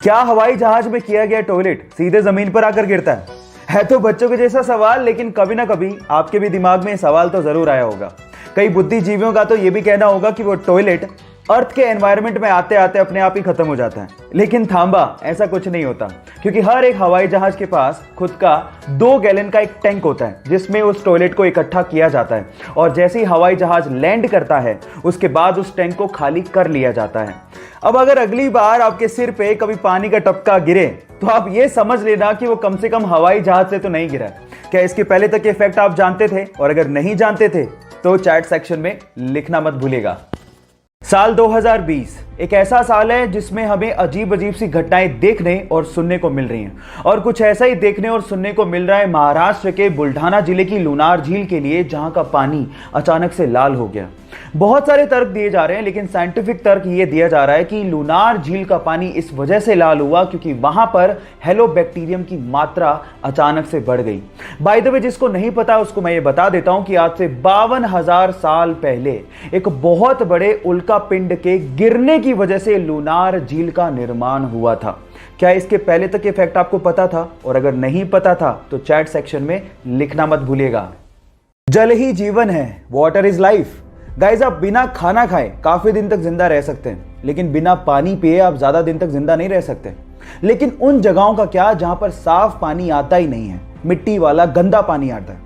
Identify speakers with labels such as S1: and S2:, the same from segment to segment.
S1: क्या हवाई जहाज में किया गया टॉयलेट सीधे जमीन पर आकर गिरता है तो बच्चों के जैसा सवाल, लेकिन कभी ना कभी आपके भी दिमाग में सवाल तो जरूर आया होगा। कई बुद्धिजीवियों का तो यह भी कहना होगा कि वो टॉयलेट अर्थ के एनवायरनमेंट में आते आते अपने आप ही खत्म हो जाता है। लेकिन थांबा, ऐसा कुछ नहीं होता, क्योंकि हर एक हवाई जहाज के पास खुद का 2 गैलन का एक टैंक होता है जिसमें उस टॉयलेट को इकट्ठा किया जाता है, और जैसे ही हवाई जहाज लैंड करता है उसके बाद उस टैंक को खाली कर लिया जाता है। अब अगर अगली बार आपके सिर पे कभी पानी का टपका गिरे तो आप ये समझ लेना कि वो कम से कम हवाई जहाज से तो नहीं गिरा। क्या इसके पहले तक के इफेक्ट आप जानते थे? और अगर नहीं जानते थे तो चैट सेक्शन में लिखना मत भूलिएगा। साल 2020 एक ऐसा साल है जिसमें हमें अजीब अजीब सी घटनाएं देखने और सुनने को मिल रही हैं, और कुछ ऐसा ही देखने और सुनने को मिल रहा है महाराष्ट्र के बुल्ढाना जिले की लूनार झील के लिए, जहां का पानी अचानक से लाल हो गया। बहुत सारे तर्क दिए जा रहे हैं, लेकिन साइंटिफिक तर्क ये दिया जा रहा है कि लूनार झील का पानी इस वजह से लाल हुआ क्योंकि वहां पर हेलोबैक्टीरियम की मात्रा अचानक से बढ़ गई। बाय द वे, जिसको नहीं पता उसको मैं ये बता देता हूं कि आज से 52,000 साल पहले एक बहुत बड़े उल्का पिंड के गिरने की वजह से लूनार झील का निर्माण हुआ था। क्या इसके पहले तक इफेक्ट आपको पता था? और अगर नहीं पता था तो चैट सेक्शन में लिखना मत भूलिएगा। जल ही जीवन है, वाटर इज लाइफ। गाइस, आप बिना खाना खाए काफी दिन तक जिंदा रह सकते हैं, लेकिन बिना पानी पिए आप ज्यादा दिन तक जिंदा नहीं रह सकते। लेकिन उन जगहों का क्या जहां पर साफ पानी आता ही नहीं है, मिट्टी वाला गंदा पानी आता है,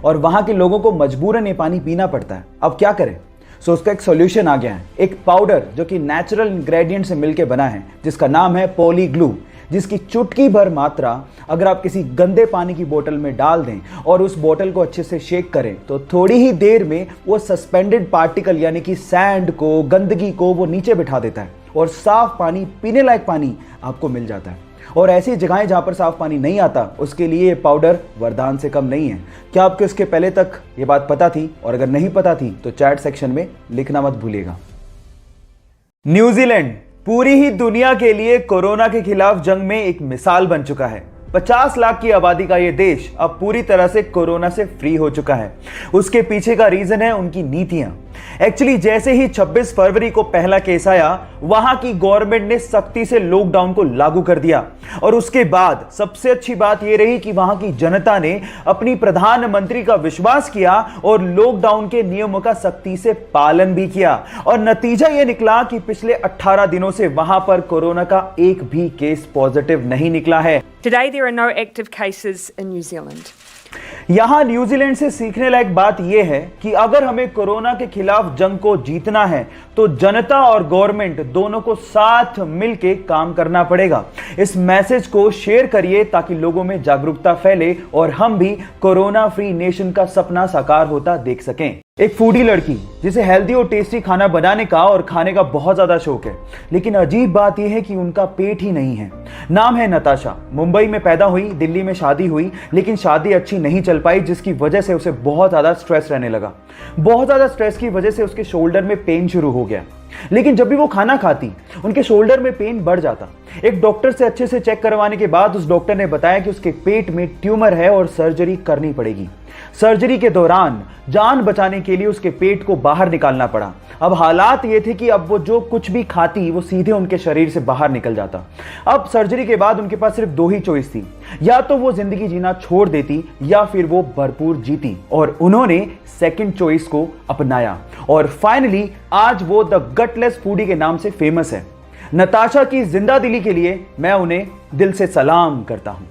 S1: और वहां के लोगों को मजबूरन ये पानी पीना पड़ता है। अब क्या करें? सो उसका एक सॉल्यूशन आ गया है, एक पाउडर जो कि नेचुरल इंग्रेडिएंट से मिलकर बना है, जिसका नाम है पॉलीग्लू, जिसकी चुटकी भर मात्रा अगर आप किसी गंदे पानी की बोतल में डाल दें और उस बोतल को अच्छे से शेक करें तो थोड़ी ही देर में वो सस्पेंडेड पार्टिकल यानी कि सैंड को, गंदगी को वो नीचे बिठा देता है और साफ पानी, पीने लायक पानी आपको मिल जाता है। और ऐसी जगहें जहां पर साफ पानी नहीं आता, उसके लिए ये पाउडर वरदान से कम नहीं है। क्या आपको इसके पहले तक ये बात पता थी? और अगर नहीं पता थी तो चैट सेक्शन में लिखना मत भूलिएगा। न्यूजीलैंड पूरी ही दुनिया के लिए कोरोना के खिलाफ जंग में एक मिसाल बन चुका है। 50 लाख की आबादी का यह देश अब पूरी तरह से कोरोना से फ्री हो चुका है। उसके पीछे का रीजन है उनकी नीतियां। एक्चुअली जैसे ही 26 फरवरी को पहला केस आया, वहां की गवर्नमेंट ने सख्ती से लॉकडाउन को लागू कर दिया, और उसके बाद सबसे अच्छी बात यह रही कि वहां की जनता ने अपनी प्रधानमंत्री का विश्वास किया और लॉकडाउन के नियमों का सख्ती से पालन भी किया। और नतीजा यह निकला कि पिछले 18 दिनों से वहां पर कोरोना का एक भी केस पॉजिटिव नहीं निकला है।
S2: Today there are no active cases in New Zealand.
S1: यहां न्यूजीलैंड से सीखने लायक बात यह है कि अगर हमें कोरोना के खिलाफ जंग को जीतना है तो जनता और गवर्नमेंट दोनों को साथ मिलकर काम करना पड़ेगा। इस मैसेज को शेयर करिए ताकि लोगों में जागरूकता फैले और हम भी कोरोना फ्री नेशन का सपना साकार होता देख सकें। एक फूडी लड़की जिसे हेल्दी और टेस्टी खाना बनाने का और खाने का बहुत ज्यादा शौक है, लेकिन अजीब बात यह है कि उनका पेट ही नहीं है। नाम है नताशा। मुंबई में पैदा हुई, दिल्ली में शादी हुई, लेकिन शादी अच्छी नहीं चल पाई, जिसकी वजह से उसे बहुत ज्यादा स्ट्रेस रहने लगा। बहुत ज्यादा स्ट्रेस की वजह से उसके शोल्डर में पेन शुरू हो गया, लेकिन जब भी वो खाना खाती उनके शोल्डर में पेन बढ़ जाता। एक डॉक्टर से अच्छे से चेक करवाने के बाद उस डॉक्टर ने बताया कि उसके पेट में ट्यूमर है और सर्जरी करनी पड़ेगी। सर्जरी के दौरान जान बचाने के लिए उसके पेट को बाहर निकालना पड़ा। अब हालात ये थे कि अब वो जो कुछ भी खाती वो सीधे उनके शरीर से बाहर निकल जाता। अब सर्जरी के बाद उनके पास सिर्फ 2 ही चॉइस थी, या तो वो जिंदगी जीना छोड़ देती या फिर वो भरपूर जीती, और उन्होंने सेकंड चॉइस को अपनाया। और फाइनली आज वो द गटलेस फूडी के नाम से फेमस है। नताशा की जिंदा दिली के लिए मैं उन्हें दिल से सलाम करता हूं।